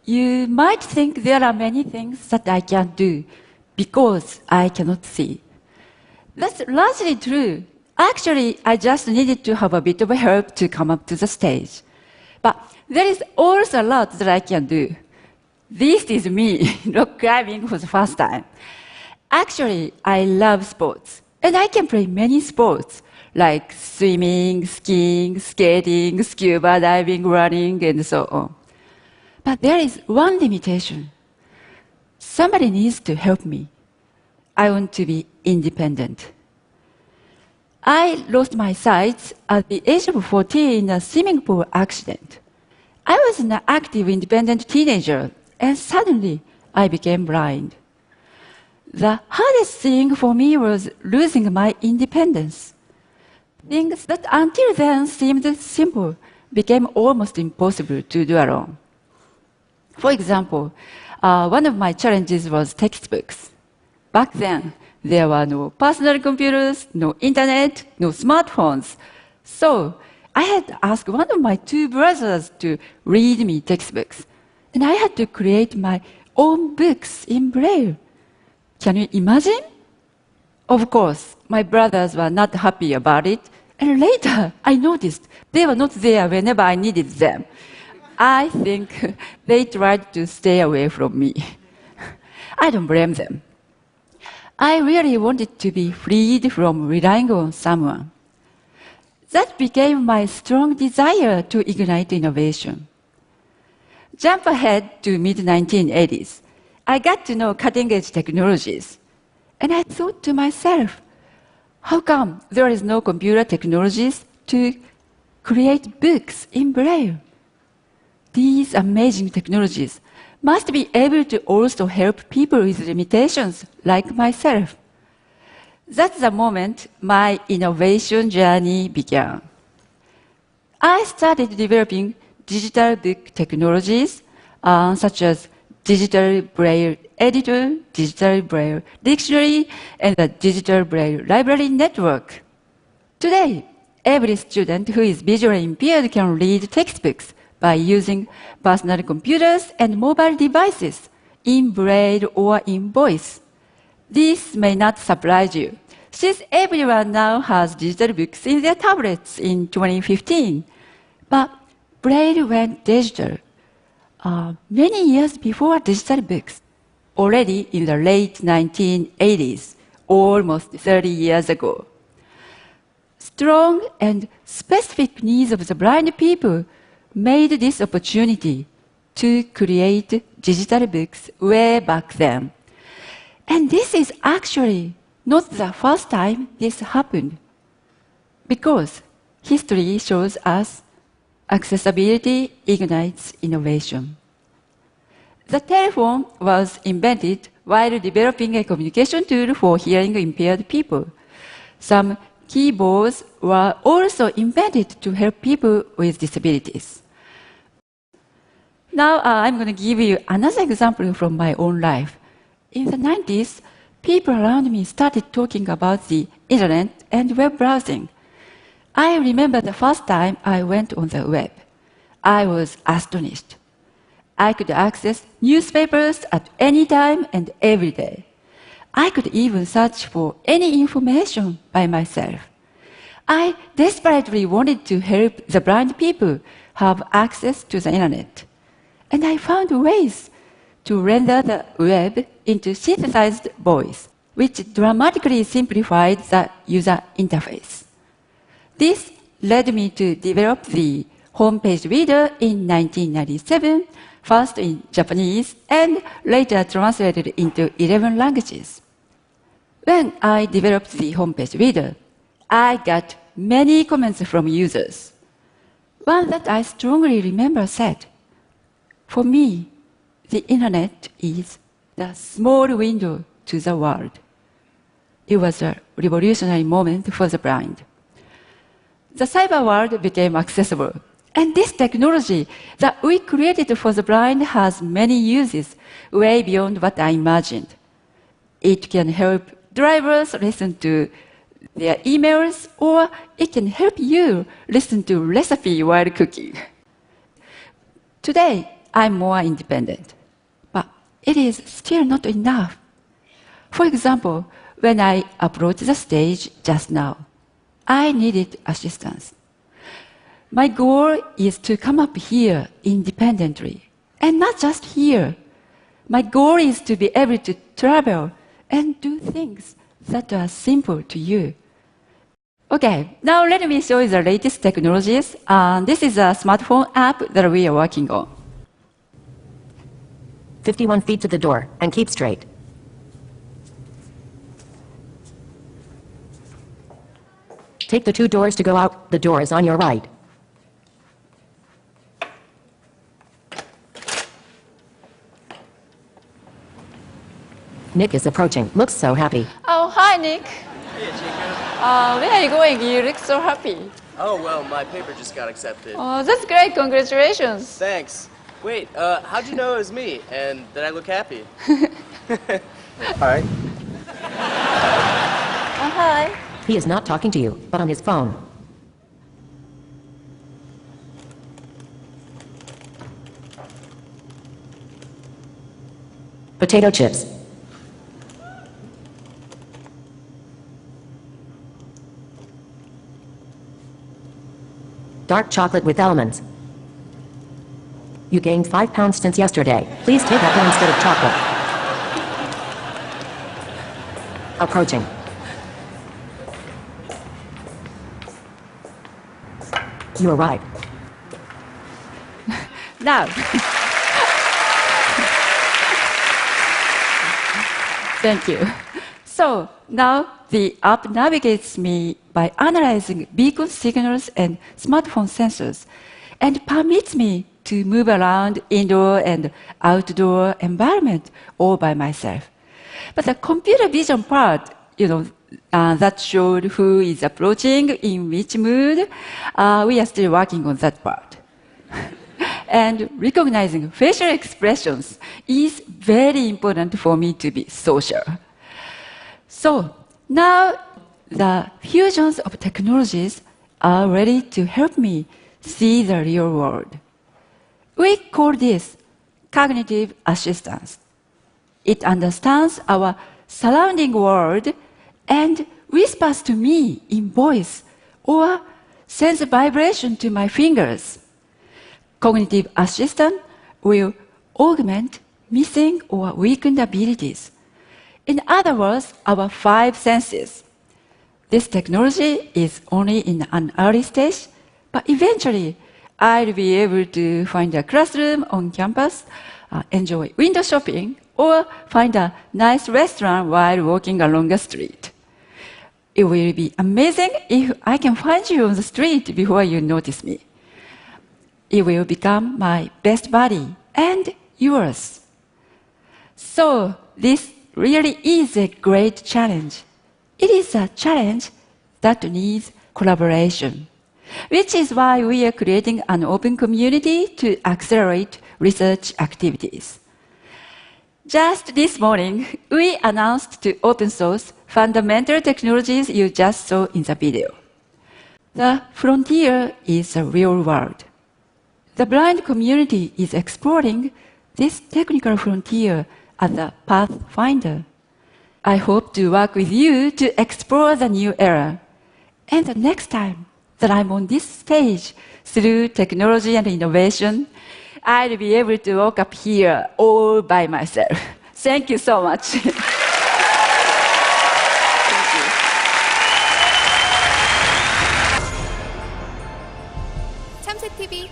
You might think there are many things that I can't do because I cannot see. That's largely true. Actually, I just needed to have a bit of help to come up to the stage. But there is also a lot that I can do. This is me, rock climbing for the first time. Actually, I love sports, and I can play many sports, like swimming, skiing, skating, scuba diving, running, and so on. But there is one limitation. Somebody needs to help me. I want to be independent. I lost my sight at the age of 14 in a swimming pool accident. I was an active, independent teenager, and suddenly I became blind. The hardest thing for me was losing my independence. Things that until then seemed simple became almost impossible to do alone. For example, one of my challenges was textbooks. Back then, there were no personal computers, no internet, no smartphones. So I had to ask one of my two brothers to read me textbooks. And I had to create my own books in Braille. Can you imagine? Of course, my brothers were not happy about it. And later, I noticed they were not there whenever I needed them. I think they tried to stay away from me. I don't blame them. I really wanted to be freed from relying on someone. That became my strong desire to ignite innovation. Jump ahead to mid-1980s. I got to know cutting-edge technologies. And I thought to myself, how come there is no computer technologies to create books in Braille? These amazing technologies must be able to also help people with limitations like myself. That's the moment my innovation journey began. I started developing digital book technologies such as digital Braille editor, digital Braille dictionary, and the digital Braille library network. Today, every student who is visually impaired can read textbooks by using personal computers and mobile devices in Braille or in voice. This may not surprise you, since everyone now has digital books in their tablets in 2015. But Braille went digital many years before digital books, already in the late 1980s, almost 30 years ago. Strong and specific needs of the blind people made this opportunity to create digital books way back then. And this is actually not the first time this happened, because history shows us accessibility ignites innovation. The telephone was invented while developing a communication tool for hearing impaired people. Some keyboards were also invented to help people with disabilities. Now I'm going to give you another example from my own life. In the 90s, people around me started talking about the internet and web browsing. I remember the first time I went on the web. I was astonished. I could access newspapers at any time and every day. I could even search for any information by myself. I desperately wanted to help the blind people have access to the internet. And I found ways to render the web into synthesized voice, which dramatically simplified the user interface. This led me to develop the homepage reader in 1997, first in Japanese and later translated into 11 languages. When I developed the homepage reader, I got many comments from users. One that I strongly remember said, "For me, the internet is the small window to the world." It was a revolutionary moment for the blind. The cyber world became accessible, and this technology that we created for the blind has many uses way beyond what I imagined. It can help drivers listen to their emails, or it can help you listen to recipe while cooking. Today, I'm more independent. But it is still not enough. For example, when I approached the stage just now, I needed assistance. My goal is to come up here independently. And not just here. My goal is to be able to travel and do things that are simple to you. Okay, now let me show you the latest technologies. This is a smartphone app that we are working on. 51 feet to the door, and keep straight. Take the 2 doors to go out. The door is on your right. Nick is approaching. Looks so happy. Oh, hi, Nick. Hey, Chico. Where are you going? You look so happy. Oh, well, my paper just got accepted. Oh, that's great. Congratulations. Thanks. Wait, how'd you know it was me and that I look happy? Hi. Hi. He is not talking to you, but on his phone. Potato chips. Dark chocolate with almonds. You gained 5 pounds since yesterday. Please take apple instead of chocolate. Approaching. You arrived. Now. Thank you. So now the app navigates me by analyzing beacon signals and smartphone sensors and permits me to move around indoor and outdoor environment all by myself. But the computer vision part, that showed who is approaching in which mood, we are still working on that part. And recognizing facial expressions is very important for me to be social. So now the fusions of technologies are ready to help me see the real world. We call this cognitive assistance. It understands our surrounding world and whispers to me in voice or sends a vibration to my fingers. Cognitive assistance will augment missing or weakened abilities. In other words, our 5 senses. This technology is only in an early stage, but eventually I'll be able to find a classroom on campus, enjoy window shopping, or find a nice restaurant while walking along a street. It will be amazing if I can find you on the street before you notice me. It will become my best buddy and yours. So this really is a great challenge. It is a challenge that needs collaboration, which is why we are creating an open community to accelerate research activities. Just this morning, we announced to open source fundamental technologies you just saw in the video. The frontier is the real world. The blind community is exploring this technical frontier as a pathfinder. I hope to work with you to explore the new era. And the next time that I'm on this stage through technology and innovation, I'll be able to walk up here all by myself. Thank you so much. Thank you. 참새TV